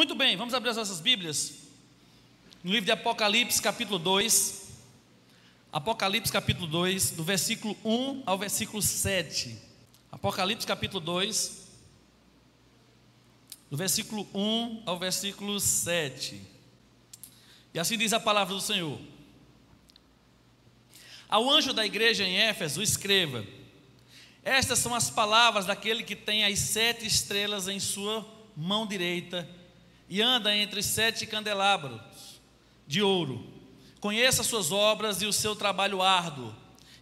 Muito bem, vamos abrir as nossas Bíblias no livro de Apocalipse, capítulo 2. Apocalipse, capítulo 2, do versículo 1 ao versículo 7. Apocalipse, capítulo 2, do versículo 1 ao versículo 7. E assim diz a palavra do Senhor: Ao anjo da igreja em Éfeso, escreva: Estas são as palavras daquele que tem as 7 estrelas em sua mão direita e anda entre os 7 candelabros de ouro. Conheça as suas obras e o seu trabalho árduo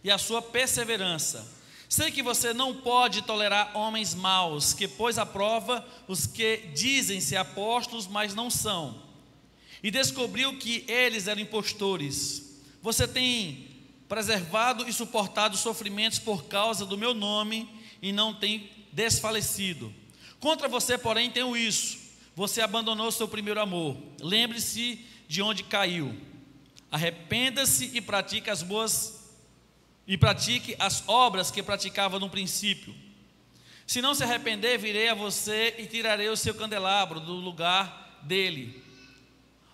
e a sua perseverança. Sei que você não pode tolerar homens maus, que pôs à prova os que dizem ser apóstolos, mas não são, e descobriu que eles eram impostores. Você tem preservado e suportado sofrimentos por causa do meu nome e não tem desfalecido. Contra você, porém, tenho isso: você abandonou seu primeiro amor. Lembre-se de onde caiu. Arrependa-se e pratique as obras que praticava no princípio. Se não se arrepender, virei a você e tirarei o seu candelabro do lugar dele.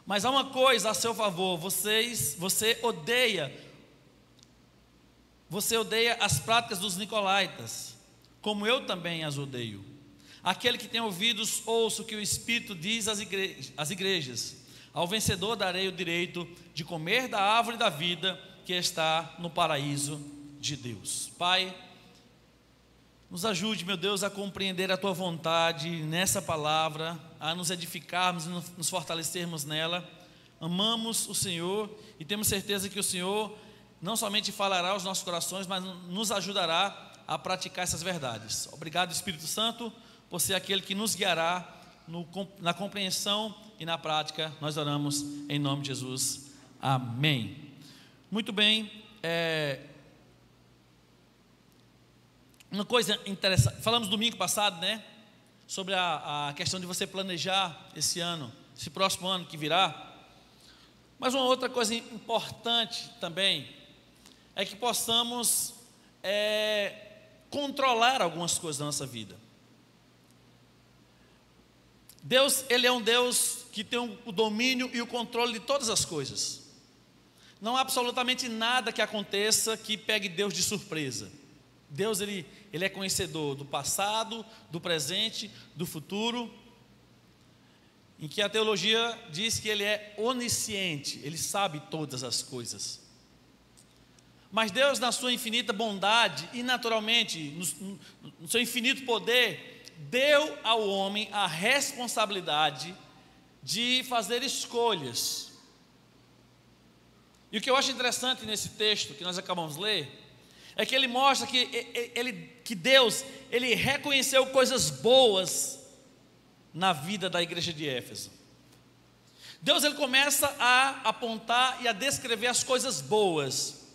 Mas há uma coisa a seu favor: você odeia as práticas dos nicolaítas, como eu também as odeio. Aquele que tem ouvidos, ouça o que o Espírito diz às igrejas. Ao vencedor darei o direito de comer da árvore da vida que está no paraíso de Deus. Pai, nos ajude, meu Deus, a compreender a Tua vontade nessa palavra, a nos edificarmos e nos fortalecermos nela. Amamos o Senhor e temos certeza que o Senhor não somente falará aos nossos corações, mas nos ajudará a praticar essas verdades. Obrigado, Espírito Santo, por ser aquele que nos guiará na compreensão e na prática. Nós oramos em nome de Jesus. Amém. Muito bem. Uma coisa interessante, falamos domingo passado, né? Sobre a questão de você planejar esse ano, esse próximo ano que virá. Mas uma outra coisa importante também é que possamos controlar algumas coisas da nossa vida. Deus, Ele é um Deus que tem o domínio e o controle de todas as coisas. Não há absolutamente nada que aconteça que pegue Deus de surpresa. Deus, Ele é conhecedor do passado, do presente, do futuro, em que a teologia diz que Ele é onisciente, Ele sabe todas as coisas. Mas Deus, na sua infinita bondade e naturalmente no seu infinito poder, deu ao homem a responsabilidade de fazer escolhas. E o que eu acho interessante nesse texto que nós acabamos de ler é que ele mostra que Deus, Ele reconheceu coisas boas na vida da igreja de Éfeso. Deus, Ele começa a apontar e a descrever as coisas boas,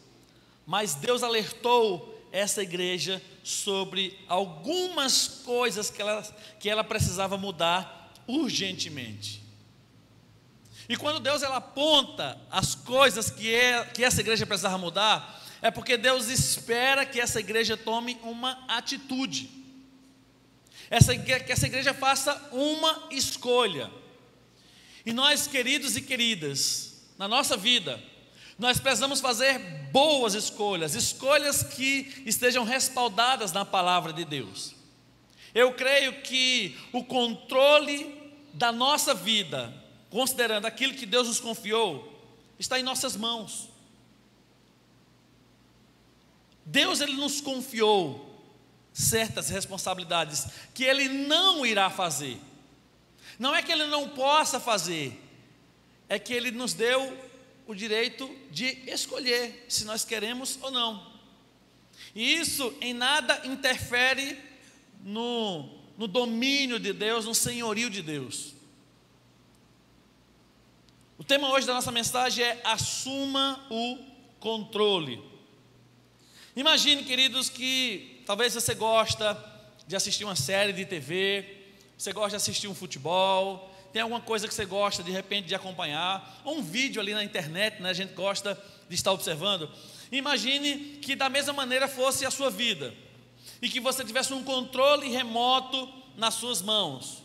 mas Deus alertou essa igreja sobre algumas coisas que ela precisava mudar urgentemente. E quando Deus ela aponta as coisas que essa igreja precisava mudar, é porque Deus espera que essa igreja tome uma atitude, que essa igreja faça uma escolha. E nós, queridos e queridas, na nossa vida, nós precisamos fazer boas escolhas, escolhas que estejam respaldadas na palavra de Deus. Eu creio que o controle da nossa vida, considerando aquilo que Deus nos confiou, está em nossas mãos. Deus, Ele nos confiou certas responsabilidades que Ele não irá fazer. Não é que Ele não possa fazer, é que Ele nos deu o direito de escolher se nós queremos ou não. E isso em nada interfere no domínio de Deus, no senhorio de Deus. O tema hoje da nossa mensagem é: assuma o controle. Imagine, queridos, que talvez você gosta de assistir uma série de TV, você gosta de assistir um futebol, tem alguma coisa que você gosta de repente de acompanhar, ou um vídeo ali na internet, né, a gente gosta de estar observando. Imagine que da mesma maneira fosse a sua vida, e que você tivesse um controle remoto nas suas mãos.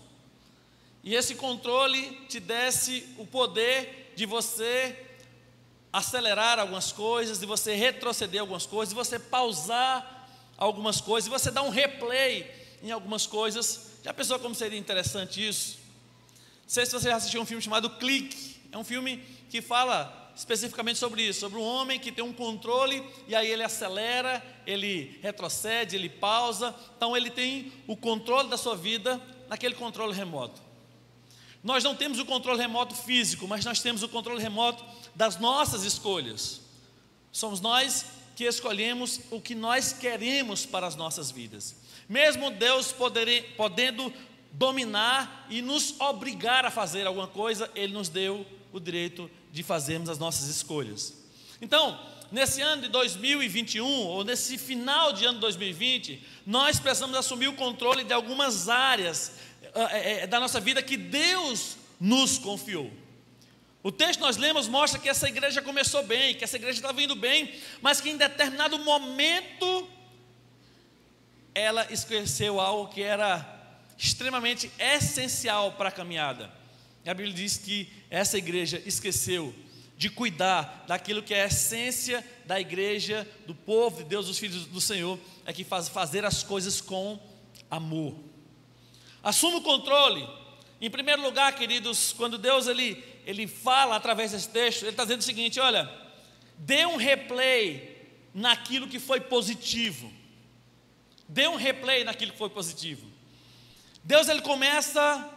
e esse controle te desse o poder de você acelerar algumas coisas, de você retroceder algumas coisas, de você pausar algumas coisas, de você dar um replay em algumas coisas. Já pensou como seria interessante isso? Não sei se você já assistiu um filme chamado Clique. É um filme que fala especificamente sobre isso, sobre um homem que tem um controle, e aí ele acelera, ele retrocede, ele pausa. Então ele tem o controle da sua vida naquele controle remoto. Nós não temos o controle remoto físico, mas nós temos o controle remoto das nossas escolhas. Somos nós que escolhemos o que nós queremos para as nossas vidas. Mesmo Deus podendo dominar e nos obrigar a fazer alguma coisa, Ele nos deu o direito de fazermos as nossas escolhas. Então, nesse ano de 2021, ou nesse final de ano de 2020, nós precisamos assumir o controle de algumas áreas da nossa vida que Deus nos confiou. O texto que nós lemos mostra que essa igreja começou bem, que essa igreja estava indo bem, mas que em determinado momento ela esqueceu algo que era extremamente essencial para a caminhada. A Bíblia diz que essa igreja esqueceu de cuidar daquilo que é a essência da igreja, do povo de Deus, dos filhos do Senhor, é que fazer as coisas com amor. Assuma o controle. Em primeiro lugar, queridos, quando Deus ele fala através desse texto, Ele está dizendo o seguinte: olha, dê um replay naquilo que foi positivo. Dê um replay naquilo que foi positivo. Deus ele começa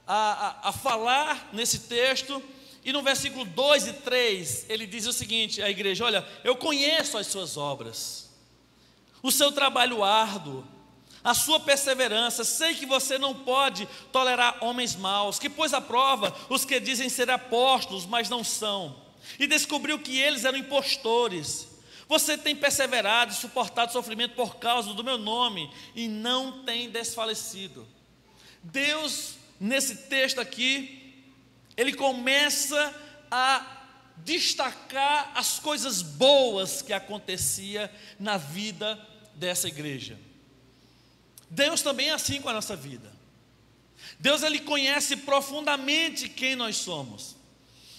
a falar nesse texto, e no versículo 2 e 3, ele diz o seguinte à igreja: olha, eu conheço as suas obras, o seu trabalho árduo, a sua perseverança. Sei que você não pode tolerar homens maus, que pôs à prova os que dizem ser apóstolos, mas não são, e descobriu que eles eram impostores. Você tem perseverado e suportado sofrimento por causa do meu nome, e não tem desfalecido. Deus, nesse texto aqui, Ele começa a destacar as coisas boas que acontecia na vida dessa igreja. Deus também é assim com a nossa vida. Deus ele conhece profundamente quem nós somos.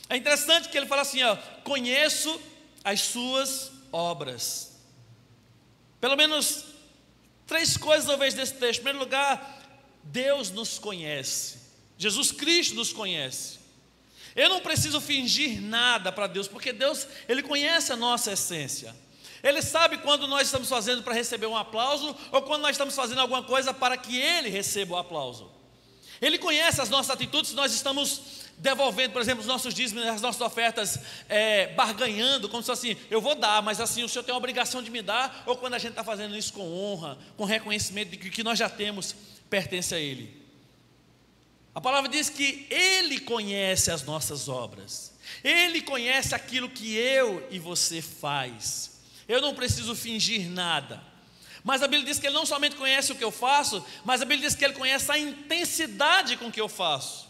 É interessante que ele fala assim, ó, conheço as suas obras. Pelo menos 3 coisas eu vejo desse texto. Em primeiro lugar, Deus nos conhece. Jesus Cristo nos conhece. Eu não preciso fingir nada para Deus, porque Deus, Ele conhece a nossa essência. Ele sabe quando nós estamos fazendo para receber um aplauso, ou quando nós estamos fazendo alguma coisa para que Ele receba o aplauso. Ele conhece as nossas atitudes, nós estamos devolvendo, por exemplo, os nossos dízimos, as nossas ofertas, barganhando, como se fosse assim, eu vou dar, mas assim, o Senhor tem a obrigação de me dar, ou quando a gente está fazendo isso com honra, com reconhecimento de que o que nós já temos pertence a Ele. A palavra diz que Ele conhece as nossas obras, Ele conhece aquilo que eu e você faz. Eu não preciso fingir nada. Mas a Bíblia diz que Ele não somente conhece o que eu faço, mas a Bíblia diz que Ele conhece a intensidade com que eu faço.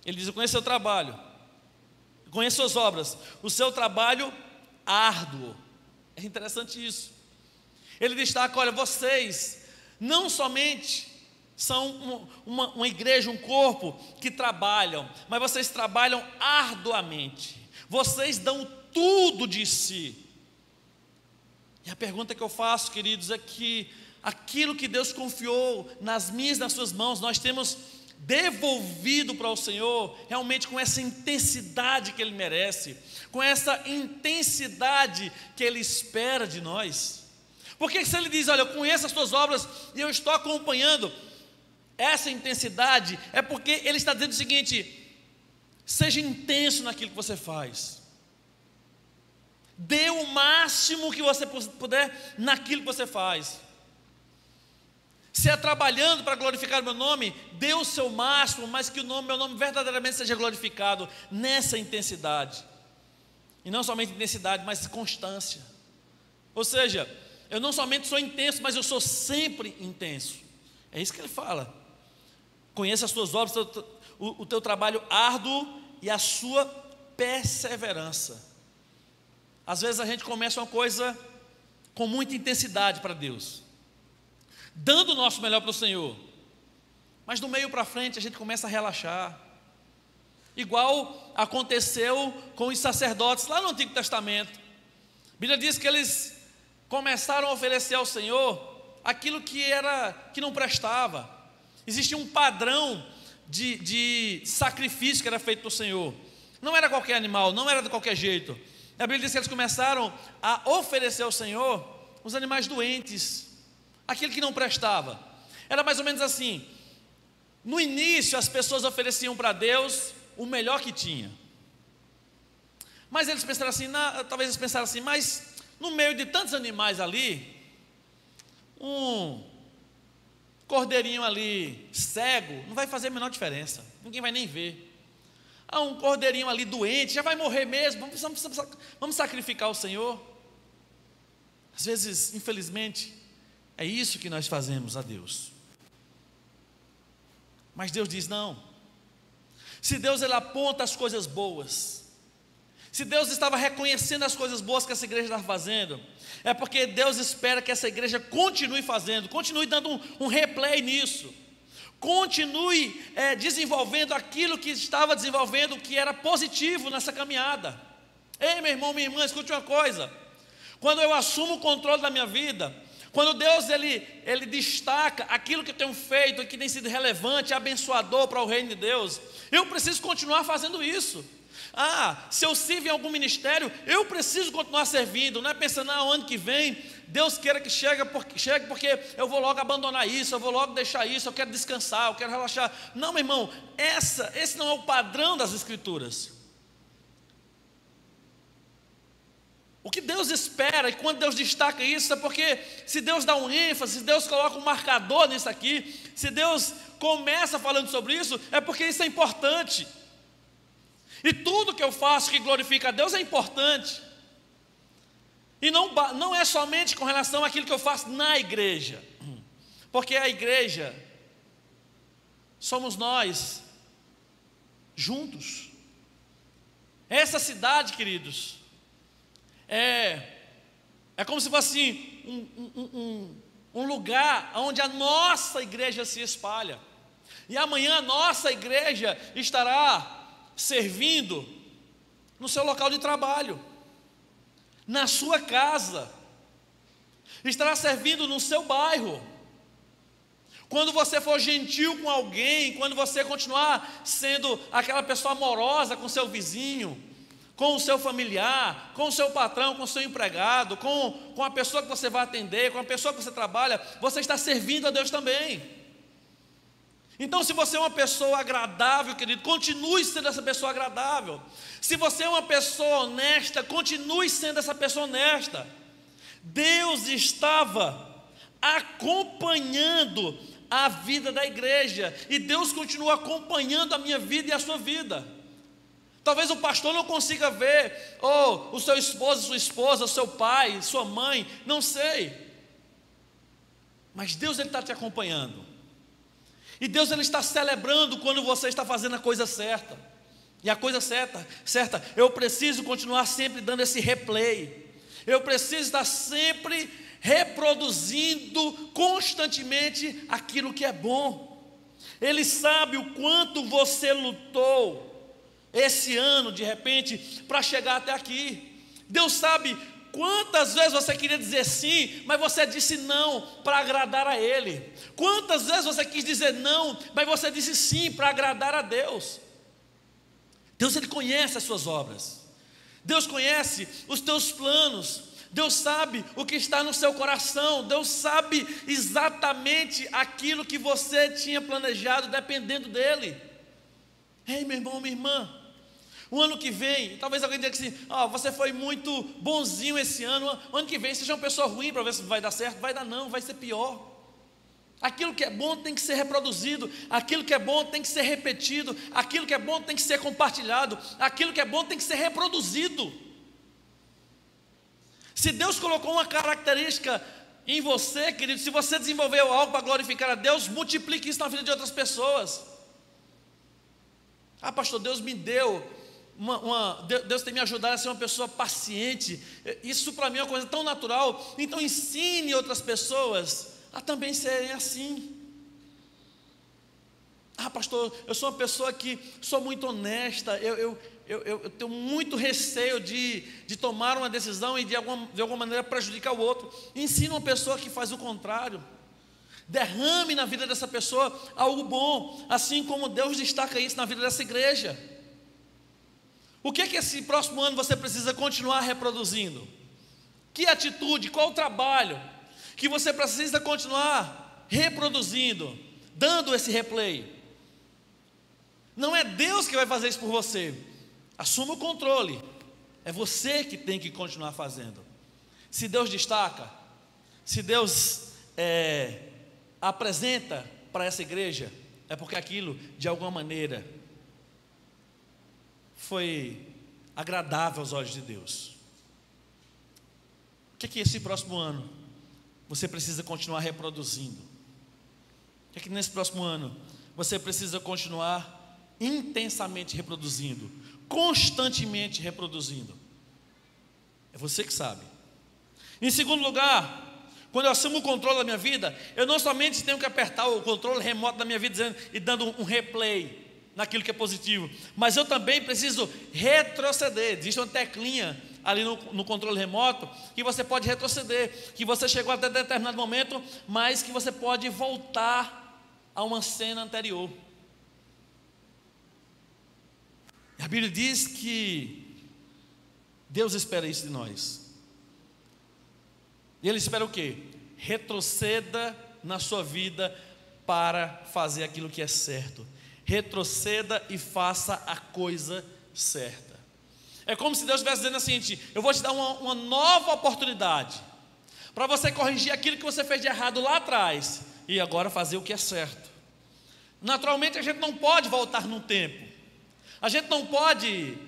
Ele diz: eu conheço o seu trabalho, eu conheço suas obras, o seu trabalho árduo. É interessante isso. Ele destaca: olha, vocês não somente são uma igreja, um corpo que trabalham, mas vocês trabalham arduamente, vocês dão tudo de si. E a pergunta que eu faço, queridos, é que aquilo que Deus confiou nas minhas, nas suas mãos, nós temos devolvido para o Senhor realmente com essa intensidade que Ele merece, com essa intensidade que Ele espera de nós. Porque se Ele diz: olha, eu conheço as tuas obras e eu estou acompanhando essa intensidade, é porque Ele está dizendo o seguinte: seja intenso naquilo que você faz. Dê o máximo que você puder naquilo que você faz. Se é trabalhando para glorificar o meu nome, dê o seu máximo, mas que meu nome verdadeiramente seja glorificado nessa intensidade. E não somente intensidade, mas constância. Ou seja, eu não somente sou intenso, mas eu sou sempre intenso. É isso que ele fala. Conheça as tuas obras, o teu trabalho árduo e a sua perseverança. Às vezes a gente começa uma coisa com muita intensidade para Deus, dando o nosso melhor para o Senhor, mas do meio para frente a gente começa a relaxar. Igual aconteceu com os sacerdotes lá no Antigo Testamento. A Bíblia diz que eles começaram a oferecer ao Senhor aquilo que não prestava. Existia um padrão de sacrifício que era feito para o Senhor. Não era qualquer animal, não era de qualquer jeito. A Bíblia diz que eles começaram a oferecer ao Senhor os animais doentes, aquilo que não prestava. Era mais ou menos assim: no início as pessoas ofereciam para Deus o melhor que tinha, mas eles pensaram assim, talvez eles pensaram assim, mas no meio de tantos animais ali, um cordeirinho ali cego não vai fazer a menor diferença, ninguém vai nem ver. Um cordeirinho ali doente, já vai morrer mesmo, vamos sacrificar o Senhor. Às vezes, infelizmente, é isso que nós fazemos a Deus. Mas Deus diz não. Se Deus ele aponta as coisas boas, se Deus estava reconhecendo as coisas boas que essa igreja estava fazendo, é porque Deus espera que essa igreja continue fazendo, continue dando um replay nisso, continue desenvolvendo aquilo que estava desenvolvendo, que era positivo nessa caminhada. Ei, meu irmão, minha irmã, escute uma coisa: quando eu assumo o controle da minha vida, quando Deus ele destaca aquilo que eu tenho feito, que tem sido relevante, abençoador para o reino de Deus, eu preciso continuar fazendo isso. Se eu sirvo em algum ministério, eu preciso continuar servindo. Não é pensando, o ano que vem Deus queira que chegue porque eu vou logo abandonar isso, eu vou logo deixar isso, eu quero descansar, eu quero relaxar. Não, meu irmão, esse não é o padrão das Escrituras. O que Deus espera, e quando Deus destaca isso, é porque se Deus dá um ênfase, se Deus coloca um marcador nisso aqui, se Deus começa falando sobre isso, é porque isso é importante. E tudo que eu faço que glorifica a Deus é importante. E não é somente com relação àquilo que eu faço na igreja, porque a igreja somos nós juntos. Essa cidade, queridos, é como se fosse um lugar onde a nossa igreja se espalha. E amanhã a nossa igreja estará servindo no seu local de trabalho, na sua casa, estará servindo no seu bairro. Quando você for gentil com alguém, quando você continuar sendo aquela pessoa amorosa com seu vizinho, com o seu familiar, com o seu patrão, com o seu empregado, com a pessoa que você vai atender, com a pessoa que você trabalha, você está servindo a Deus também. Então, se você é uma pessoa agradável, querido, continue sendo essa pessoa agradável. Se você é uma pessoa honesta, continue sendo essa pessoa honesta. Deus estava acompanhando a vida da igreja, e Deus continua acompanhando a minha vida e a sua vida. Talvez o pastor não consiga ver, o seu esposo, sua esposa, o seu pai, sua mãe, não sei. Mas Deus ele está te acompanhando. E Deus ele está celebrando quando você está fazendo a coisa certa. E a coisa certa, eu preciso continuar sempre dando esse replay. Eu preciso estar sempre reproduzindo constantemente aquilo que é bom. Ele sabe o quanto você lutou esse ano, de repente, para chegar até aqui. Deus sabe quantas vezes você queria dizer sim, mas você disse não para agradar a Ele. Quantas vezes você quis dizer não, mas você disse sim para agradar a Deus. Deus ele conhece as suas obras. Deus conhece os teus planos. Deus sabe o que está no seu coração. Deus sabe exatamente aquilo que você tinha planejado, dependendo dEle. Ei, meu irmão, minha irmã, o ano que vem, talvez alguém diga assim, você foi muito bonzinho esse ano, o ano que vem seja uma pessoa ruim para ver se vai dar certo. Vai dar não, vai ser pior. Aquilo que é bom tem que ser reproduzido, aquilo que é bom tem que ser repetido, aquilo que é bom tem que ser compartilhado, aquilo que é bom tem que ser reproduzido. Se Deus colocou uma característica em você, querido, se você desenvolveu algo para glorificar a Deus, multiplique isso na vida de outras pessoas. Pastor, Deus me deu Deus tem me ajudado a ser uma pessoa paciente. Isso para mim é uma coisa tão natural. Então ensine outras pessoas a também serem assim. pastor, eu sou uma pessoa que sou muito honesta, eu tenho muito receio de tomar uma decisão e de alguma maneira prejudicar o outro. Ensina uma pessoa que faz o contrário. Derrame na vida dessa pessoa algo bom, assim como Deus destaca isso na vida dessa igreja. O que esse próximo ano você precisa continuar reproduzindo? Que atitude, qual o trabalho que você precisa continuar reproduzindo, dando esse replay? Não é Deus que vai fazer isso por você. Assuma o controle. É você que tem que continuar fazendo. Se Deus destaca, se Deus apresenta para essa igreja, é porque aquilo, de alguma maneira, foi agradável aos olhos de Deus. O que esse próximo ano você precisa continuar reproduzindo? O que nesse próximo ano você precisa continuar intensamente reproduzindo, constantemente reproduzindo? É você que sabe. Em segundo lugar, quando eu assumo o controle da minha vida, eu não somente tenho que apertar o controle remoto da minha vida e dando um replay naquilo que é positivo, mas eu também preciso retroceder. Existe uma teclinha ali no controle remoto que você pode retroceder, que você chegou até determinado momento, mas que você pode voltar a uma cena anterior. A Bíblia diz que Deus espera isso de nós. E Ele espera o quê? Retroceda na sua vida para fazer aquilo que é certo. Retroceda e faça a coisa certa. É como se Deus estivesse dizendo assim: eu vou te dar uma nova oportunidade para você corrigir aquilo que você fez de errado lá atrás e agora fazer o que é certo. Naturalmente a gente não pode voltar no tempo. A gente não pode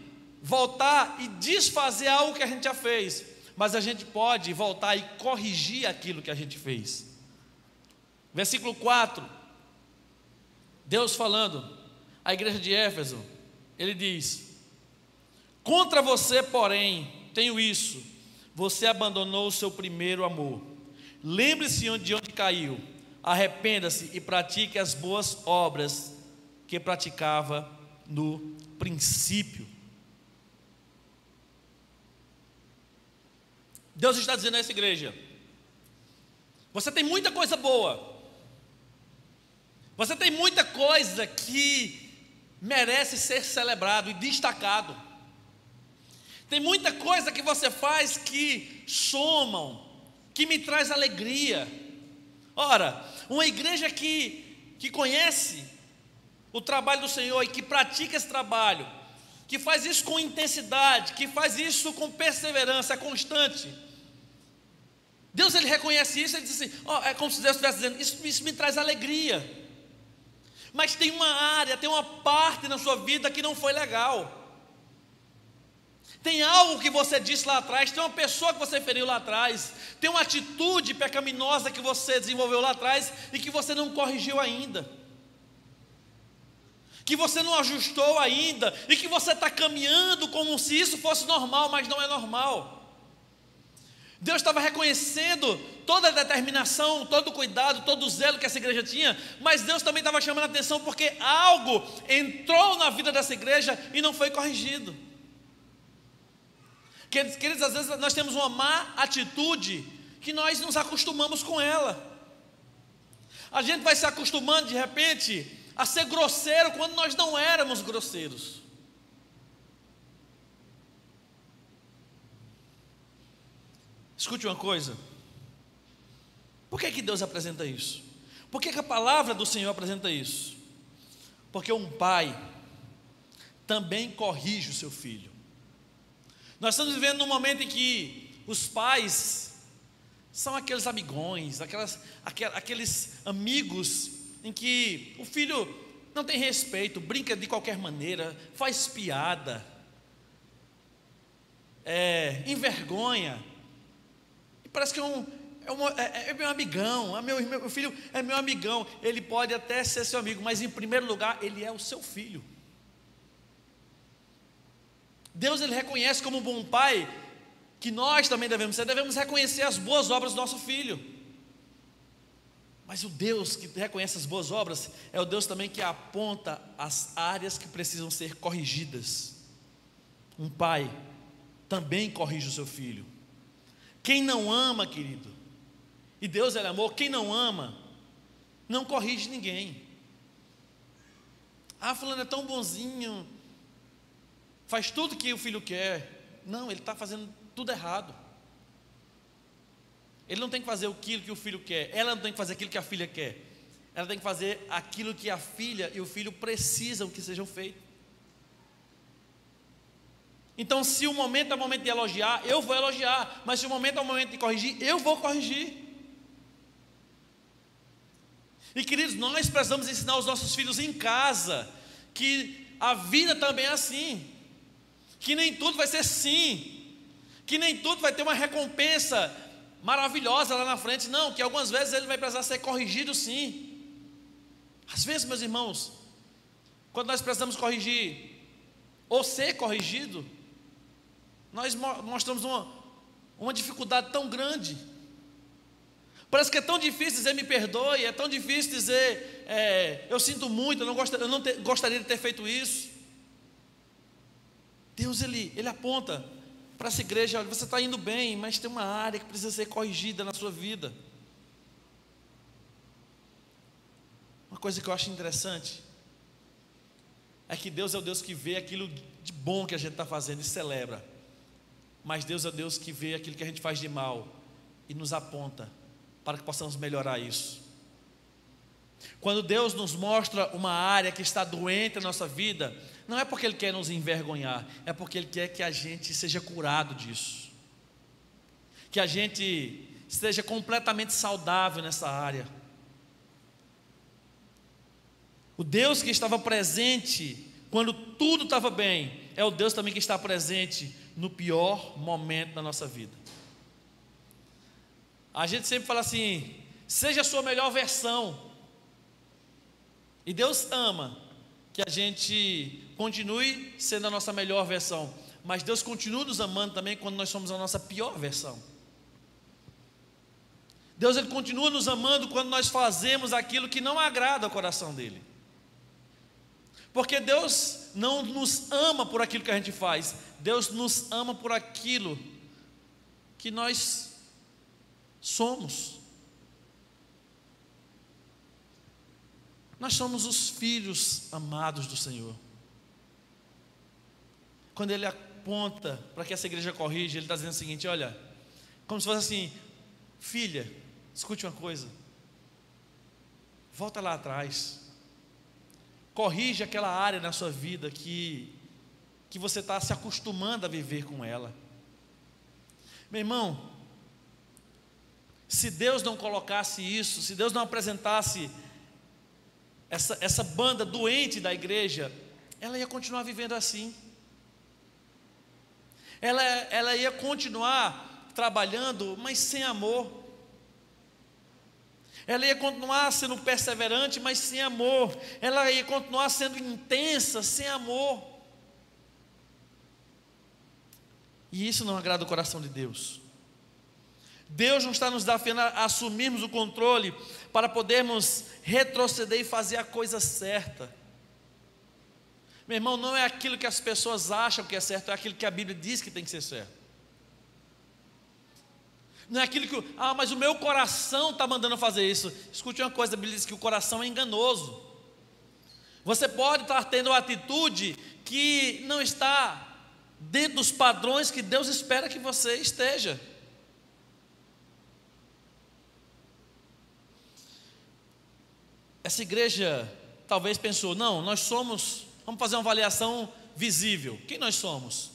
voltar e desfazer algo que a gente já fez, mas a gente pode voltar e corrigir aquilo que a gente fez. Versículo 4, Deus falando à igreja de Éfeso, Ele diz: contra você, porém, tenho isso: você abandonou o seu primeiro amor. Lembre-se de onde caiu, arrependa-se e pratique as boas obras que praticava no princípio. Deus está dizendo a essa igreja: você tem muita coisa boa, você tem muita coisa que merece ser celebrado e destacado. Tem muita coisa que você faz que somam, que me traz alegria. Ora, uma igreja que conhece o trabalho do Senhor e que pratica esse trabalho, que faz isso com intensidade, que faz isso com perseverança, constante. Deus, Ele reconhece isso, Ele diz assim: é como se Deus estivesse dizendo, isso me traz alegria. Mas tem uma área, tem uma parte na sua vida que não foi legal. Tem algo que você disse lá atrás, tem uma pessoa que você feriu lá atrás, tem uma atitude pecaminosa que você desenvolveu lá atrás e que você não corrigiu ainda, que você não ajustou ainda, e que você está caminhando como se isso fosse normal, mas não é normal. Deus estava reconhecendo toda a determinação, todo o cuidado, todo o zelo que essa igreja tinha, mas Deus também estava chamando a atenção porque algo entrou na vida dessa igreja e não foi corrigido. Queridos, às vezes nós temos uma má atitude que nós nos acostumamos com ela. A gente vai se acostumando de repente a ser grosseiro quando nós não éramos grosseiros. Escute uma coisa: por que Deus apresenta isso? Por que a palavra do Senhor apresenta isso? Porque um pai também corrige o seu filho. Nós estamos vivendo num momento em que os pais são aqueles amigões, aqueles amigos em que o filho não tem respeito, brinca de qualquer maneira, faz piada, envergonha. Parece que é meu amigão, meu filho é meu amigão. Ele pode até ser seu amigo, mas em primeiro lugar, ele é o seu filho. Deus, Ele reconhece como um bom pai, que nós também devemos reconhecer as boas obras do nosso filho. Mas o Deus que reconhece as boas obras é o Deus também que aponta as áreas que precisam ser corrigidas. Um pai também corrige o seu filho. Quem não ama, querido, e Deus é amor, quem não ama, não corrige ninguém. Ah, fulano é tão bonzinho, faz tudo que o filho quer. Não, ele está fazendo tudo errado. Ele não tem que fazer aquilo que o filho quer, ela não tem que fazer aquilo que a filha quer. Ela tem que fazer aquilo que a filha e o filho precisam que sejam feitos. Então, se o momento é o momento de elogiar, eu vou elogiar. Mas se o momento é o momento de corrigir, eu vou corrigir. E queridos, nós precisamos ensinar os nossos filhos em casa que a vida também é assim, que nem tudo vai ser sim, que nem tudo vai ter uma recompensa maravilhosa lá na frente. Não, que algumas vezes ele vai precisar ser corrigido sim. Às vezes, meus irmãos, quando nós precisamos corrigir ou ser corrigido, nós mostramos uma dificuldade tão grande. Parece que é tão difícil dizer me perdoe, é tão difícil dizer eu sinto muito, eu não gostaria de ter feito isso. Deus ele aponta para essa igreja: olha, você está indo bem, mas tem uma área que precisa ser corrigida na sua vida. Uma coisa que eu acho interessante é que Deus é o Deus que vê aquilo de bom que a gente está fazendo e celebra, mas Deus é o Deus que vê aquilo que a gente faz de mal e nos aponta para que possamos melhorar isso. Quando Deus nos mostra uma área que está doente na nossa vida, não é porque Ele quer nos envergonhar, é porque Ele quer que a gente seja curado disso, que a gente esteja completamente saudável nessa área. O Deus que estava presente quando tudo estava bem, é o Deus também que está presente no pior momento da nossa vida. A gente sempre fala assim: seja a sua melhor versão. E Deus ama que a gente continue sendo a nossa melhor versão, mas Deus continua nos amando também quando nós somos a nossa pior versão. Deus ele continua nos amando quando nós fazemos aquilo que não agrada ao coração dele. Porque Deus não nos ama por aquilo que a gente faz, Deus nos ama por aquilo que nós somos. Nós somos os filhos amados do Senhor. Quando Ele aponta para que essa igreja corrija, Ele está dizendo o seguinte: olha, como se fosse assim: filha, escute uma coisa, volta lá atrás, corrige aquela área na sua vida que você está se acostumando a viver com ela. Meu irmão, se Deus não colocasse isso, se Deus não apresentasse essa banda doente da igreja, ela ia continuar vivendo assim. Ela ia continuar trabalhando, mas sem amor. Ela ia continuar sendo perseverante, mas sem amor. Ela ia continuar sendo intensa, sem amor. E isso não agrada o coração de Deus. Deus não está nos desafiando a assumirmos o controle para podermos retroceder e fazer a coisa certa. Meu irmão, não é aquilo que as pessoas acham que é certo, é aquilo que a Bíblia diz que tem que ser certo. Não é aquilo que, mas o meu coração está mandando fazer isso. Escute uma coisa, a Bíblia diz que o coração é enganoso. Você pode estar tendo uma atitude que não está dentro dos padrões que Deus espera que você esteja. Essa igreja talvez pensou: não, vamos fazer uma avaliação visível. Quem nós somos?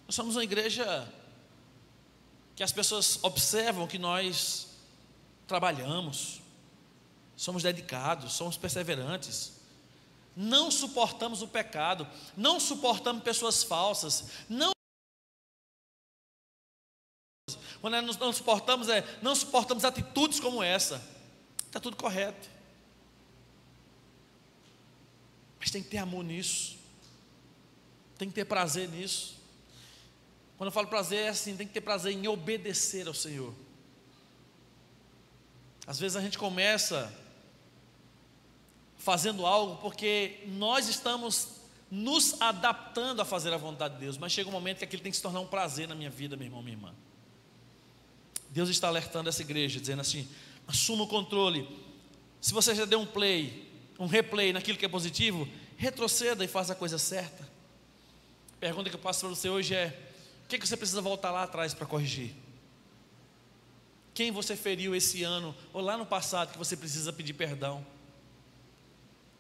Nós somos uma igreja que as pessoas observam que nós trabalhamos, somos dedicados, somos perseverantes, não suportamos o pecado, não suportamos pessoas falsas, quando nós não suportamos atitudes como essa. Está tudo correto. Mas tem que ter amor nisso, tem que ter prazer nisso. Quando eu falo prazer, é assim: tem que ter prazer em obedecer ao Senhor. Às vezes a gente começa fazendo algo porque nós estamos nos adaptando a fazer a vontade de Deus, mas chega um momento que aquilo tem que se tornar um prazer na minha vida, meu irmão, minha irmã. Deus está alertando essa igreja, dizendo assim: assuma o controle. Se você já deu um replay naquilo que é positivo, retroceda e faça a coisa certa. A pergunta que eu passo para você hoje é: o que você precisa voltar lá atrás para corrigir? Quem você feriu esse ano ou lá no passado que você precisa pedir perdão?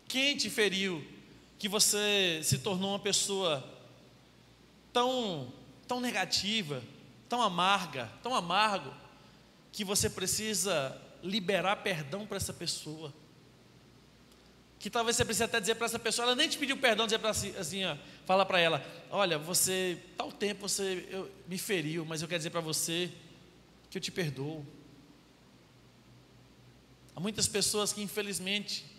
Quem te feriu que você se tornou uma pessoa tão negativa, tão amarga, tão amargo, que você precisa liberar perdão para essa pessoa? Que talvez você precise até dizer para essa pessoa, ela nem te pediu perdão, dizer para assim, fala para ela: olha, você, tal tempo você me feriu, mas eu quero dizer para você que eu te perdoo. Há muitas pessoas que infelizmente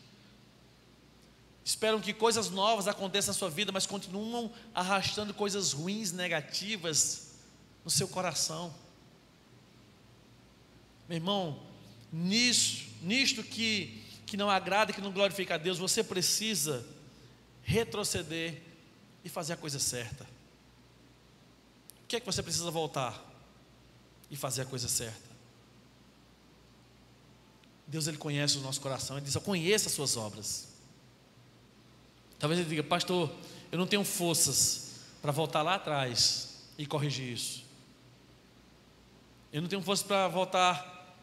esperam que coisas novas aconteçam na sua vida, mas continuam arrastando coisas ruins, negativas no seu coração. Meu irmão, nisto que não agrada, que não glorifica a Deus, você precisa retroceder e fazer a coisa certa. O que é que você precisa voltar e fazer a coisa certa? Deus, Ele conhece o nosso coração. Ele diz: eu conheço as suas obras. Talvez ele diga: pastor, eu não tenho forças para voltar lá atrás e corrigir isso. Eu não tenho forças para voltar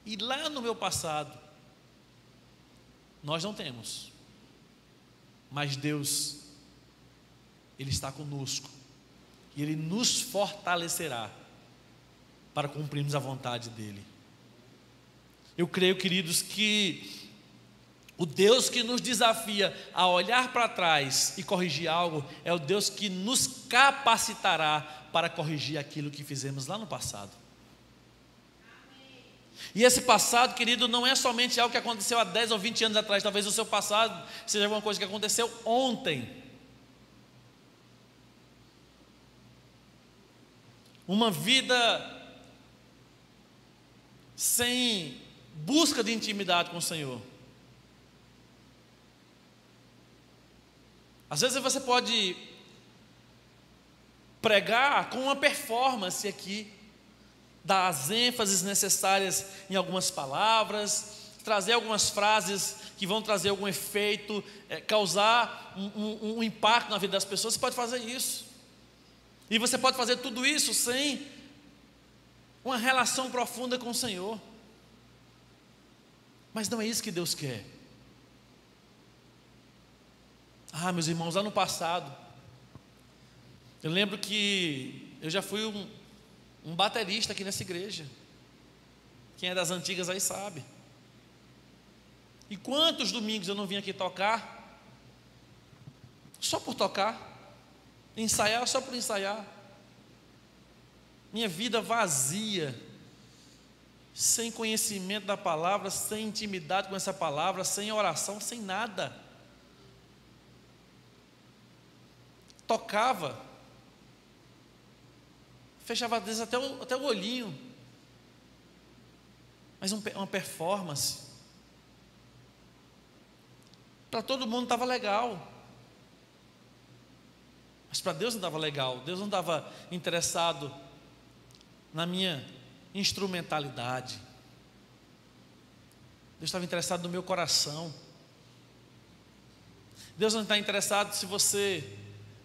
e lá no meu passado. Nós não temos, mas Deus, Ele está conosco e Ele nos fortalecerá para cumprirmos a vontade dEle. Eu creio, queridos, que o Deus que nos desafia a olhar para trás e corrigir algo é o Deus que nos capacitará para corrigir aquilo que fizemos lá no passado. E esse passado, querido, não é somente algo que aconteceu há 10 ou 20 anos atrás. Talvez o seu passado seja alguma coisa que aconteceu ontem. Uma vida sem busca de intimidade com o Senhor. Às vezes você pode pregar com uma performance aqui, dar as ênfases necessárias em algumas palavras, trazer algumas frases que vão trazer algum efeito, causar um impacto na vida das pessoas. Você pode fazer isso. E você pode fazer tudo isso sem uma relação profunda com o Senhor. Mas não é isso que Deus quer. Meus irmãos, lá no passado, eu lembro que eu já fui um baterista aqui nessa igreja. Quem é das antigas aí sabe. E quantos domingos eu não vim aqui tocar, só por tocar, ensaiar só por ensaiar. Minha vida vazia, sem conhecimento da palavra, sem intimidade com essa palavra, sem oração, sem nada. Tocava, fechava às vezes até o olhinho, mas uma performance. Para todo mundo estava legal, mas para Deus não estava legal. Deus não estava interessado na minha instrumentalidade. Deus estava interessado no meu coração. Deus não está interessado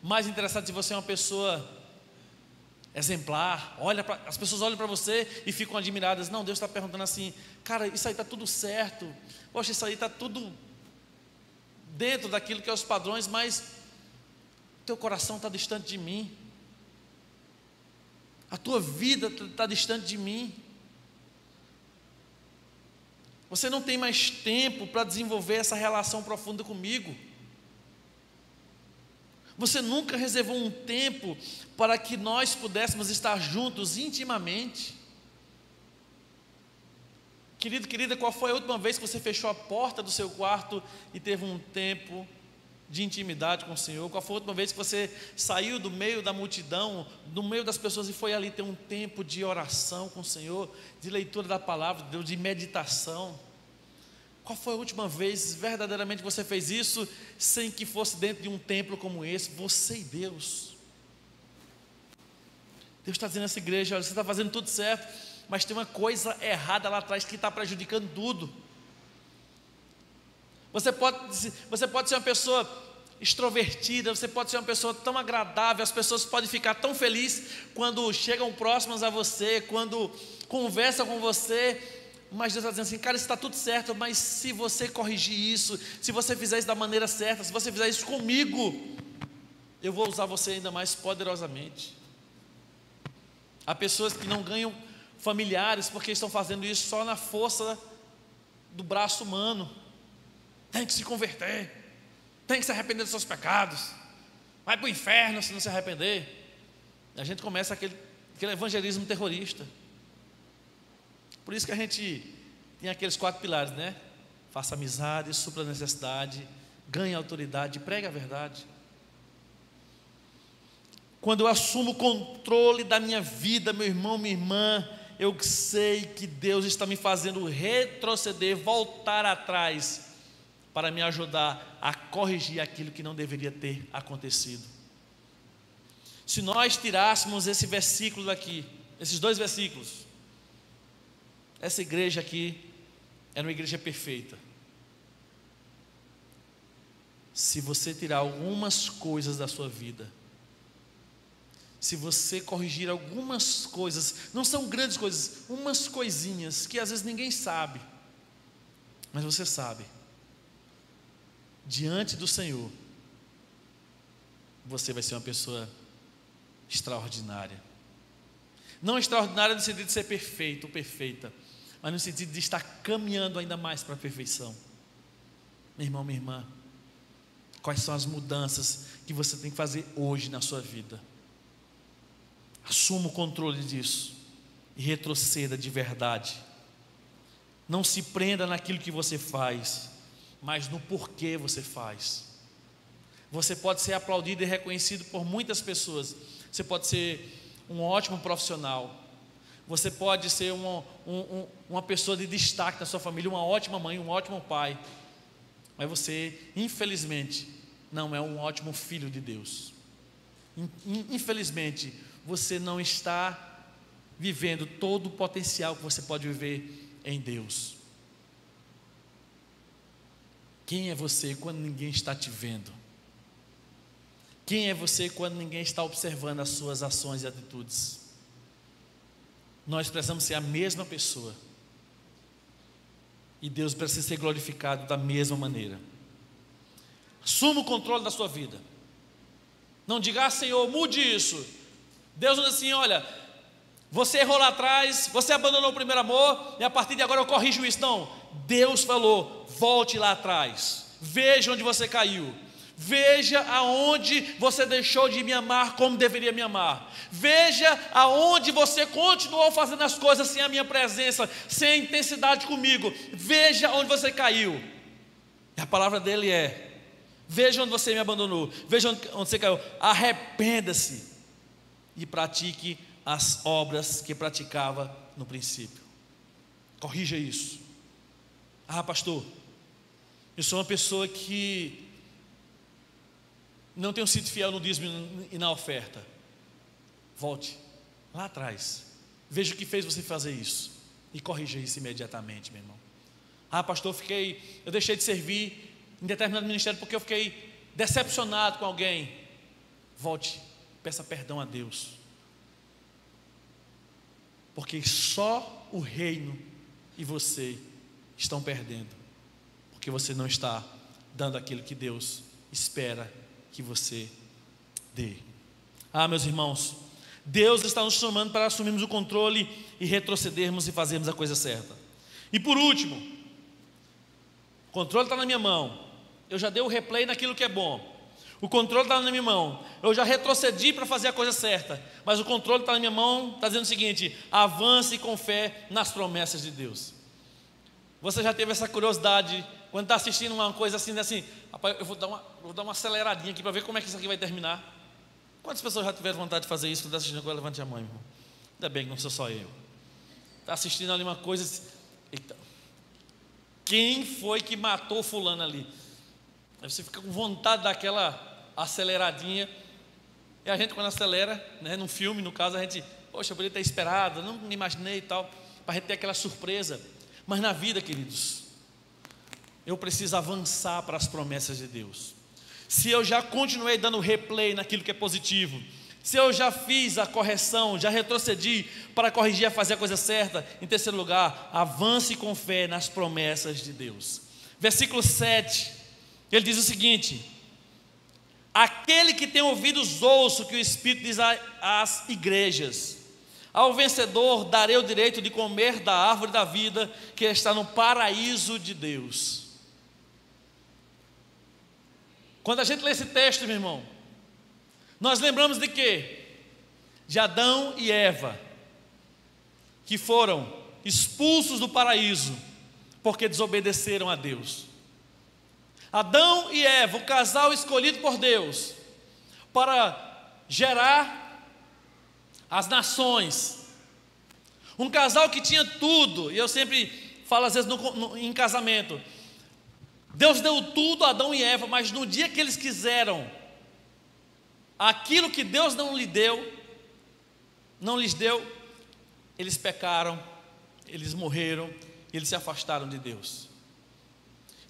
mais interessado se você é uma pessoa exemplar. As pessoas olham para você e ficam admiradas. Não, Deus está perguntando assim: cara, isso aí está tudo certo, poxa, isso aí está tudo dentro daquilo que é os padrões, mas teu coração está distante de mim, a tua vida está distante de mim. Você não tem mais tempo para desenvolver essa relação profunda comigo. Você nunca reservou um tempo para que nós pudéssemos estar juntos intimamente. Querido, querida, qual foi a última vez que você fechou a porta do seu quarto e teve um tempo de intimidade com o Senhor? Qual foi a última vez que você saiu do meio da multidão, do meio das pessoas, e foi ali ter um tempo de oração com o Senhor, de leitura da palavra de Deus, de meditação? Qual foi a última vez verdadeiramente você fez isso sem que fosse dentro de um templo como esse? Você e Deus. Deus está dizendo nessa igreja: olha, você está fazendo tudo certo, mas tem uma coisa errada lá atrás que está prejudicando tudo. Você pode ser uma pessoa extrovertida, você pode ser uma pessoa tão agradável, as pessoas podem ficar tão felizes quando chegam próximas a você, quando conversam com você, mas Deus está dizendo assim: cara, isso está tudo certo, mas se você corrigir isso, se você fizer isso da maneira certa, se você fizer isso comigo, eu vou usar você ainda mais poderosamente. Há pessoas que não ganham familiares porque estão fazendo isso só na força do braço humano. Tem que se converter, tem que se arrepender dos seus pecados, vai para o inferno se não se arrepender. A gente começa aquele evangelismo terrorista. Por isso que a gente tem aqueles 4 pilares, né? Faça amizade, supra a necessidade, ganhe autoridade, pregue a verdade. Quando eu assumo o controle da minha vida, meu irmão, minha irmã, eu sei que Deus está me fazendo retroceder, voltar atrás, para me ajudar a corrigir aquilo que não deveria ter acontecido. Se nós tirássemos esse versículo daqui, esses 2 versículos, essa igreja aqui era uma igreja perfeita. Se você tirar algumas coisas da sua vida, se você corrigir algumas coisas, não são grandes coisas, umas coisinhas que às vezes ninguém sabe, mas você sabe, diante do Senhor, você vai ser uma pessoa extraordinária. Não extraordinária no sentido de ser perfeito ou perfeita, mas no sentido de estar caminhando ainda mais para a perfeição. Meu irmão, minha irmã, quais são as mudanças que você tem que fazer hoje na sua vida? Assuma o controle disso e retroceda de verdade. Não se prenda naquilo que você faz, mas no porquê você faz. Você pode ser aplaudido e reconhecido por muitas pessoas. Você pode ser um ótimo profissional. Você pode ser uma pessoa de destaque na sua família, uma ótima mãe, um ótimo pai. Mas você, infelizmente, não é um ótimo filho de Deus. Infelizmente, você não está vivendo todo o potencial que você pode viver em Deus. Quem é você quando ninguém está te vendo? Quem é você quando ninguém está observando as suas ações e atitudes? Nós precisamos ser a mesma pessoa, e Deus precisa ser glorificado da mesma maneira. Assuma o controle da sua vida. Não diga: ah, Senhor, mude isso. Deus diz assim: olha, você errou lá atrás, você abandonou o primeiro amor, e a partir de agora eu corrijo isso. Não, Deus falou: volte lá atrás, veja onde você caiu, veja aonde você deixou de me amar como deveria me amar, veja aonde você continuou fazendo as coisas sem a minha presença, sem a intensidade comigo, veja onde você caiu. E a palavra dele é: veja onde você me abandonou, veja onde você caiu, arrependa-se e pratique as obras que praticava no princípio. Corrija isso. Ah, pastor, eu sou uma pessoa que não tenho sido fiel no dízimo e na oferta. Volte lá atrás, veja o que fez você fazer isso e corrija isso imediatamente, meu irmão. Ah, pastor, eu deixei de servir em determinado ministério porque eu fiquei decepcionado com alguém. Volte, peça perdão a Deus, porque só o reino e você estão perdendo, porque você não está dando aquilo que Deus espera que você dê. Ah, meus irmãos, Deus está nos chamando para assumirmos o controle e retrocedermos e fazermos a coisa certa. E por último, o controle está na minha mão, eu já dei o replay naquilo que é bom. O controle está na minha mão, eu já retrocedi para fazer a coisa certa, mas o controle está na minha mão, está dizendo o seguinte: avance com fé nas promessas de Deus. Você já teve essa curiosidade, quando está assistindo uma coisa assim, rapaz, eu vou dar uma aceleradinha aqui para ver como é que isso aqui vai terminar? Quantas pessoas já tiveram vontade de fazer isso quando está assistindo agora? Levante a mão, irmão. Ainda bem que não sou só eu. Está assistindo ali uma coisa, eita, quem foi que matou fulano ali? Aí você fica com vontade daquela aceleradinha. E a gente, quando acelera, né, num filme, no caso, a gente, poxa, eu poderia ter esperado, não me imaginei e tal, para a gente ter aquela surpresa. Mas na vida, queridos, eu preciso avançar para as promessas de Deus. Se eu já continuei dando replay naquilo que é positivo, se eu já fiz a correção, já retrocedi para corrigir a fazer a coisa certa, em terceiro lugar, avance com fé nas promessas de Deus. Versículo 7, ele diz o seguinte: aquele que tem ouvidos ouça o que o Espírito diz às igrejas. Ao vencedor darei o direito de comer da árvore da vida que está no paraíso de Deus. Quando a gente lê esse texto, meu irmão, nós lembramos de quê? De Adão e Eva, que foram expulsos do paraíso porque desobedeceram a Deus. Adão e Eva, o casal escolhido por Deus para gerar as nações, um casal que tinha tudo. E eu sempre falo às vezes em casamento, Deus deu tudo a Adão e Eva, mas no dia que eles quiseram aquilo que Deus não lhes deu, eles pecaram, eles morreram, eles se afastaram de Deus.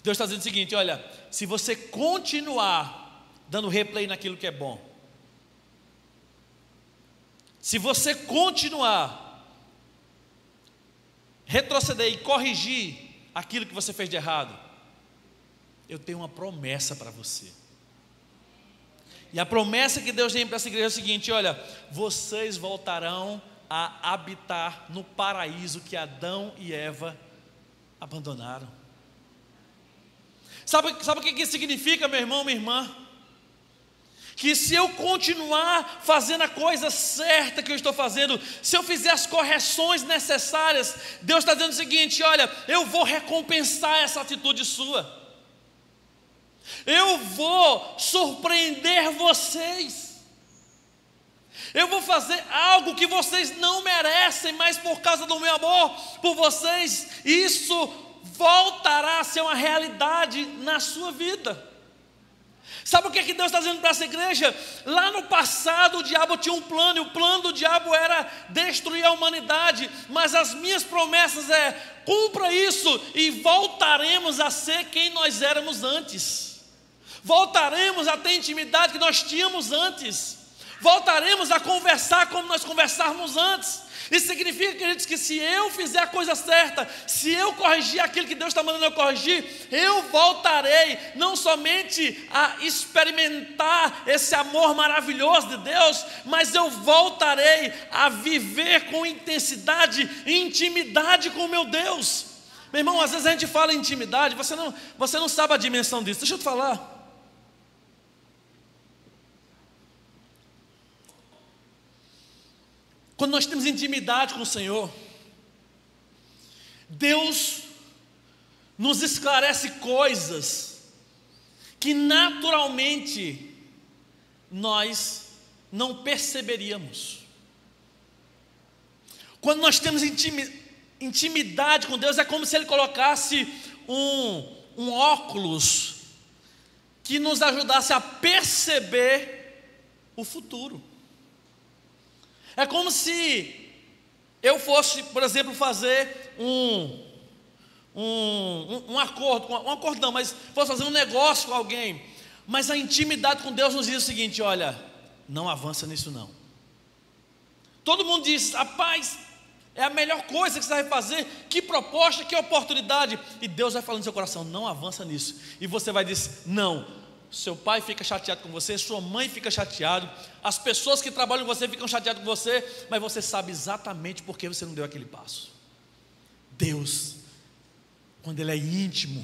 Deus está dizendo o seguinte: olha, se você continuar dando replay naquilo que é bom, se você continuar retroceder e corrigir aquilo que você fez de errado, eu tenho uma promessa para você. E a promessa que Deus tem para essa igreja é o seguinte: olha, vocês voltarão a habitar no paraíso que Adão e Eva abandonaram. Sabe o que isso significa, meu irmão, minha irmã? Que se eu continuar fazendo a coisa certa que eu estou fazendo, se eu fizer as correções necessárias, Deus está dizendo o seguinte: olha, eu vou recompensar essa atitude sua. Eu vou surpreender vocês. Eu vou fazer algo que vocês não merecem, mas por causa do meu amor por vocês, isso voltará a ser uma realidade na sua vida. Sabe o que Deus está dizendo para essa igreja? Lá no passado o diabo tinha um plano, e o plano do diabo era destruir a humanidade, mas as minhas promessas é: cumpra isso e voltaremos a ser quem nós éramos antes. Voltaremos a ter intimidade que nós tínhamos antes. Voltaremos a conversar como nós conversávamos antes. Isso significa, queridos, que se eu fizer a coisa certa, se eu corrigir aquilo que Deus está mandando eu corrigir, eu voltarei não somente a experimentar esse amor maravilhoso de Deus, mas eu voltarei a viver com intensidade e intimidade com o meu Deus. Meu irmão, às vezes a gente fala em intimidade, você não sabe a dimensão disso. Deixa eu te falar. Quando nós temos intimidade com o Senhor, Deus nos esclarece coisas que naturalmente nós não perceberíamos. Quando nós temos intimidade com Deus, é como se Ele colocasse um óculos que nos ajudasse a perceber o futuro. É como se eu fosse, por exemplo, fazer um acordo não, mas fosse fazer um negócio com alguém, mas a intimidade com Deus nos diz o seguinte: olha, não avança nisso não. Todo mundo diz: rapaz, é a melhor coisa que você vai fazer, que proposta, que oportunidade, e Deus vai falando no seu coração: não avança nisso, e você vai dizer não. Seu pai fica chateado com você, sua mãe fica chateada, as pessoas que trabalham com você ficam chateadas com você, mas você sabe exatamente por que você não deu aquele passo. Deus, quando Ele é íntimo,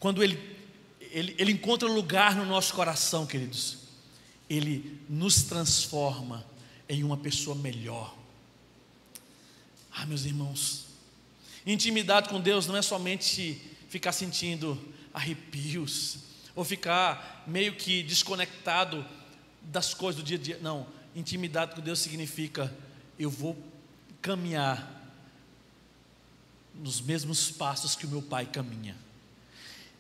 quando Ele encontra lugar no nosso coração, queridos, Ele nos transforma em uma pessoa melhor. Meus irmãos, intimidade com Deus não é somente ficar sentindo arrepios, ou ficar meio que desconectado das coisas do dia a dia. Não, intimidade com Deus significa: eu vou caminhar nos mesmos passos que o meu pai caminha.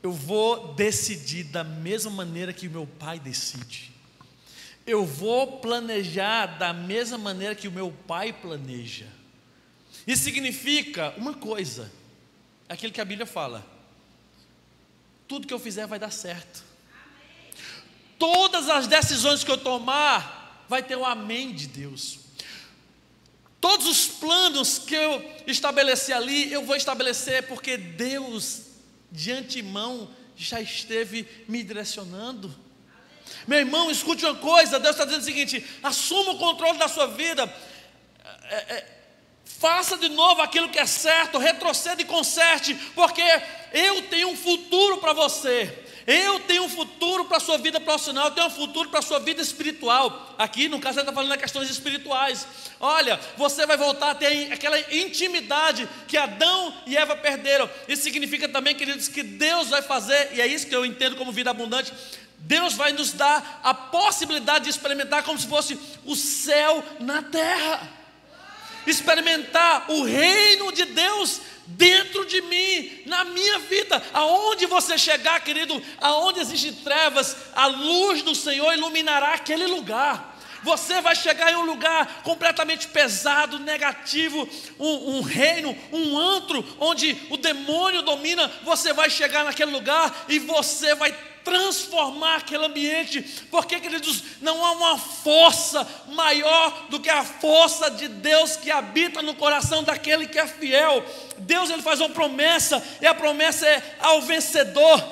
Eu vou decidir da mesma maneira que o meu pai decide. Eu vou planejar da mesma maneira que o meu pai planeja. Isso significa uma coisa, aquilo que a Bíblia fala: tudo que eu fizer vai dar certo. Todas as decisões que eu tomar vai ter o amém de Deus. Todos os planos que eu estabeleci ali, eu vou estabelecer porque Deus de antemão já esteve me direcionando. Meu irmão, escute uma coisa, Deus está dizendo o seguinte: assuma o controle da sua vida, faça de novo aquilo que é certo, retroceda e conserte, porque eu tenho um futuro para você. Eu tenho um futuro para a sua vida profissional, eu tenho um futuro para a sua vida espiritual. Aqui no caso ele está falando de questões espirituais. Olha, você vai voltar a ter aquela intimidade que Adão e Eva perderam. Isso significa também, queridos, que Deus vai fazer, e é isso que eu entendo como vida abundante, Deus vai nos dar a possibilidade de experimentar como se fosse o céu na terra. Experimentar o reino de Deus dentro de mim, na minha vida. Aonde você chegar, querido, aonde existem trevas, a luz do Senhor iluminará aquele lugar. Você vai chegar em um lugar completamente pesado, negativo, um reino, um antro, onde o demônio domina. Você vai chegar naquele lugar e você vai transformar aquele ambiente, porque, queridos, não há uma força maior do que a força de Deus que habita no coração daquele que é fiel. Deus, ele faz uma promessa, e a promessa é ao vencedor: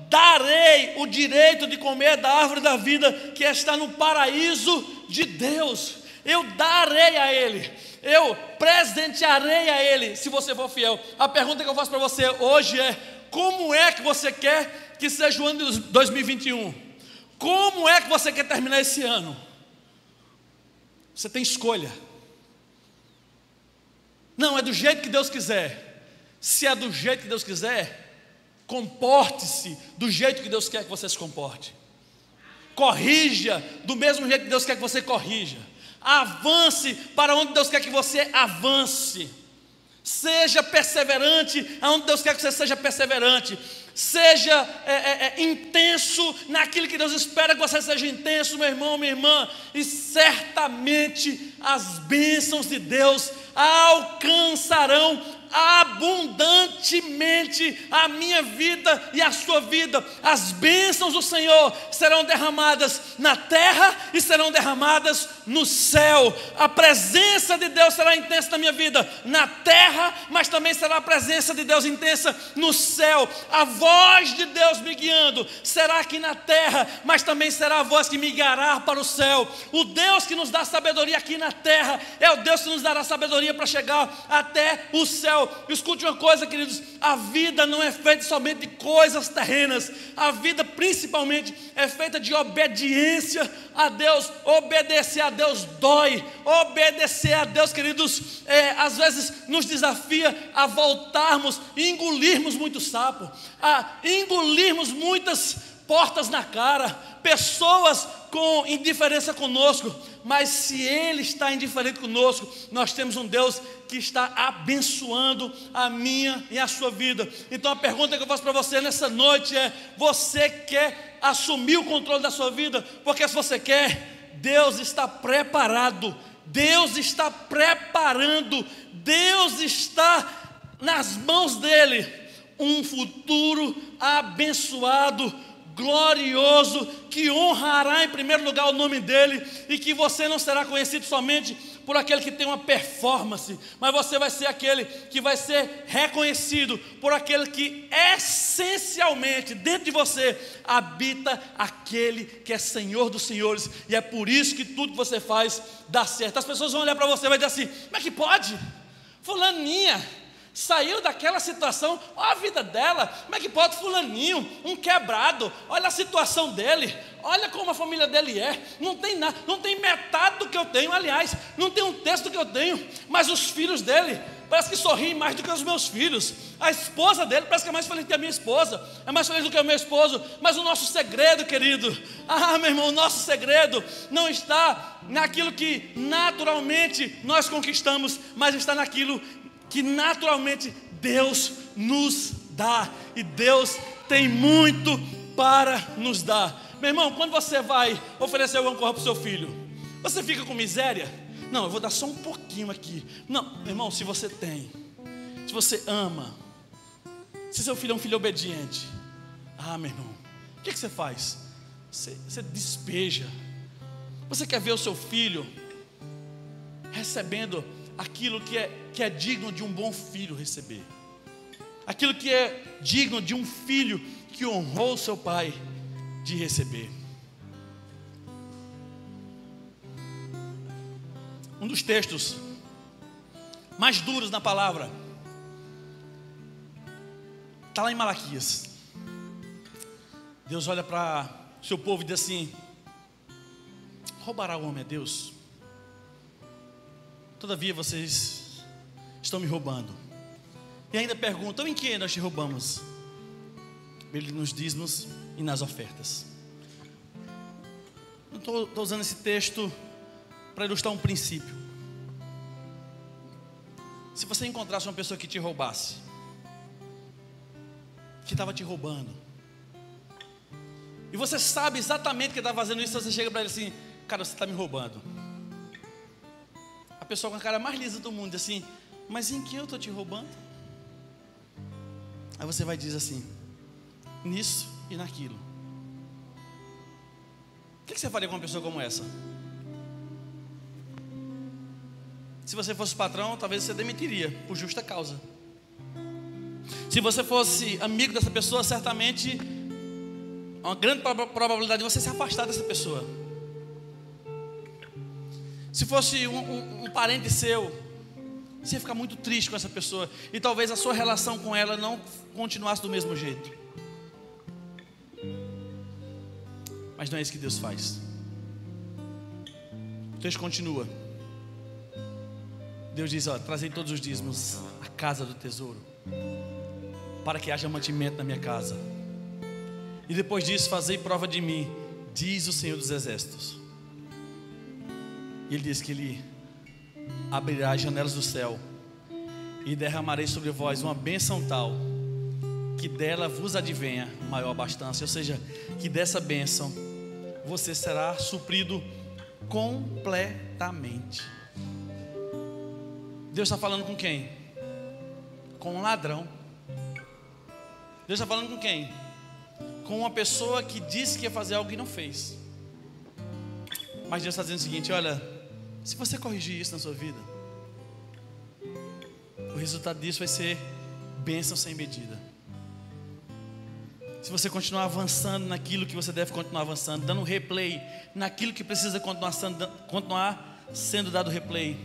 darei o direito de comer da árvore da vida que está no paraíso de Deus. Eu darei a ele, eu presentearei a ele, se você for fiel. A pergunta que eu faço para você hoje é: como é que você quer que seja o ano de 2021? Como é que você quer terminar esse ano? Você tem escolha. Não, é do jeito que Deus quiser. Se é do jeito que Deus quiser, comporte-se do jeito que Deus quer que você se comporte. Corrija do mesmo jeito que Deus quer que você corrija. Avance para onde Deus quer que você avance. Seja perseverante aonde Deus quer que você seja perseverante. Seja intenso naquilo que Deus espera que você seja intenso, meu irmão, minha irmã. E certamente as bênçãos de Deus alcançarão abundantemente a minha vida e a sua vida. As bênçãos do Senhor serão derramadas na terra e serão derramadas no céu. A presença de Deus será intensa na minha vida na terra, mas também será a presença de Deus intensa no céu. A voz de Deus me guiando será aqui na terra, mas também será a voz que me guiará para o céu. O Deus que nos dá sabedoria aqui na terra é o Deus que nos dará sabedoria para chegar até o céu. Escute uma coisa, queridos: a vida não é feita somente de coisas terrenas. A vida principalmente é feita de obediência a Deus. Obedecer a Deus dói. Obedecer a Deus, queridos, às vezes nos desafia a voltarmos e engolirmos muito sapo, a engolirmos muitas portas na cara, pessoas com indiferença conosco. Mas se Ele está indiferente conosco, nós temos um Deus que está abençoando a minha e a sua vida. Então a pergunta que eu faço para você nessa noite é: você quer assumir o controle da sua vida? Porque se você quer, Deus está preparado, Deus está preparando, Deus está nas mãos dEle um futuro abençoado, glorioso, que honrará em primeiro lugar o nome dEle, e que você não será conhecido somente por aquele que tem uma performance, mas você vai ser aquele que vai ser reconhecido por aquele que essencialmente dentro de você habita aquele que é Senhor dos senhores, e é por isso que tudo que você faz dá certo. As pessoas vão olhar para você e vai dizer assim: como é que pode? Fulaninha saiu daquela situação, olha a vida dela, como é que pode? Fulaninho, um quebrado, olha a situação dele, olha como a família dele é, não tem nada, não tem metade do que eu tenho, aliás, não tem um terço do que eu tenho, mas os filhos dele parece que sorriem mais do que os meus filhos, a esposa dele parece que é mais feliz do que a minha esposa, é mais feliz do que o meu esposo. Mas o nosso segredo, querido, meu irmão, o nosso segredo não está naquilo que naturalmente nós conquistamos, mas está naquilo que naturalmente Deus nos dá, e Deus tem muito para nos dar. Meu irmão, quando você vai oferecer alguma coisa para o seu filho, você fica com miséria? Não, eu vou dar só um pouquinho aqui. Não, meu irmão, se você tem, se você ama, se seu filho é um filho obediente, meu irmão, o que você faz? Você despeja. Você quer ver o seu filho recebendo aquilo que é digno de um bom filho receber, aquilo que é digno de um filho que honrou seu pai de receber. Um dos textos mais duros na palavra está lá em Malaquias. Deus olha para o seu povo e diz assim: roubará o homem a Deus? Todavia vocês estão me roubando. E ainda perguntam: em que nós te roubamos? Ele nos diz-nos e nas ofertas. Eu estou usando esse texto para ilustrar um princípio. Se você encontrasse uma pessoa que te roubasse, que estava te roubando, e você sabe exatamente que está fazendo isso, você chega para ele assim: cara, você está me roubando. A pessoa com a cara mais lisa do mundo diz assim: mas em que eu estou te roubando? Aí você vai dizer assim: nisso e naquilo. O que você faria com uma pessoa como essa? Se você fosse patrão, talvez você demitiria por justa causa. Se você fosse amigo dessa pessoa, certamente há uma grande probabilidade de você se afastar dessa pessoa. Se fosse um parente seu, você ia ficar muito triste com essa pessoa, e talvez a sua relação com ela não continuasse do mesmo jeito. Mas não é isso que Deus faz. O texto continua. Deus diz: trazei todos os dízimos à casa do tesouro, para que haja mantimento na minha casa. E depois disso, fazei prova de mim, diz o Senhor dos Exércitos. E Ele diz que Ele abrirá as janelas do céu e derramarei sobre vós uma bênção tal, que dela vos advenha maior abastança. Ou seja, que dessa bênção você será suprido completamente. Deus está falando com quem? Com um ladrão. Deus está falando com quem? Com uma pessoa que disse que ia fazer algo e não fez. Mas Deus está dizendo o seguinte: olha, se você corrigir isso na sua vida, o resultado disso vai ser bênção sem medida. Se você continuar avançando naquilo que você deve continuar avançando, dando replay naquilo que precisa continuar sendo dado replay.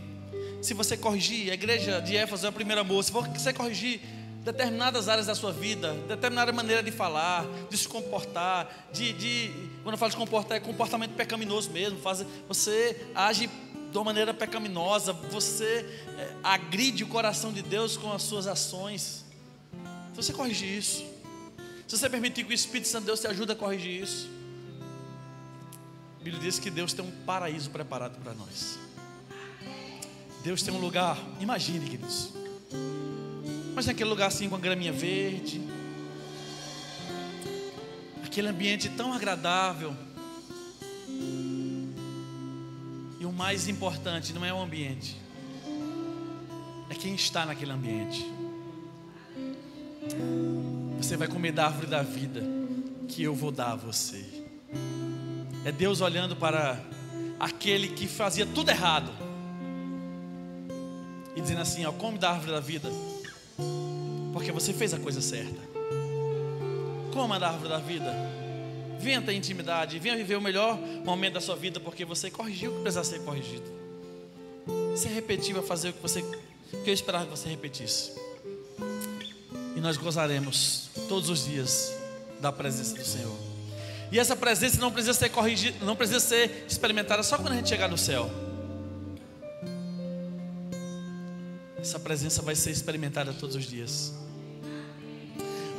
Se você corrigir, a igreja de Éfeso é o primeiro amor. Se você corrigir determinadas áreas da sua vida, determinada maneira de falar, de se comportar, quando eu falo de comportar, é comportamento pecaminoso mesmo. Você age de uma maneira pecaminosa, você agride o coração de Deus com as suas ações. Se você corrigir isso, se você permitir que o Espírito Santo de Deus te ajude a corrigir isso, a Bíblia diz que Deus tem um paraíso preparado para nós. Deus tem um lugar, imagine, queridos, mas naquele lugar assim, com a graminha verde, aquele ambiente tão agradável. E o mais importante não é o ambiente, é quem está naquele ambiente. Você vai comer da árvore da vida que eu vou dar a você. É Deus olhando para aquele que fazia tudo errado e dizendo assim: come da árvore da vida, porque você fez a coisa certa. Coma da árvore da vida, venha ter intimidade, venha viver o melhor momento da sua vida, porque você corrigiu o que precisava ser corrigido. Você repetiu a fazer o que eu esperava que você repetisse. E nós gozaremos todos os dias da presença do Senhor. E essa presença não precisa ser corrigida, não precisa ser experimentada só quando a gente chegar no céu. Essa presença vai ser experimentada todos os dias.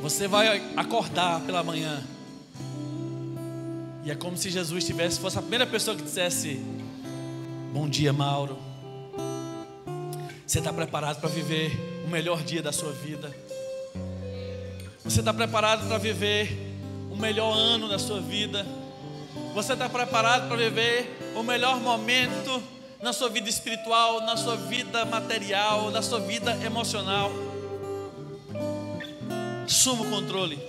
Você vai acordar pela manhã e é como se Jesus fosse a primeira pessoa que dissesse: bom dia, Mauro. Você está preparado para viver o melhor dia da sua vida? Você está preparado para viver o melhor ano da sua vida? Você está preparado para viver o melhor momento na sua vida espiritual, na sua vida material, na sua vida emocional? Assuma o controle.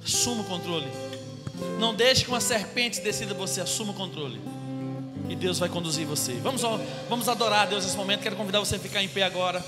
Assuma o controle. Não deixe que uma serpente decida você. Assuma o controle. E Deus vai conduzir você. Vamos adorar a Deus nesse momento. Quero convidar você a ficar em pé agora.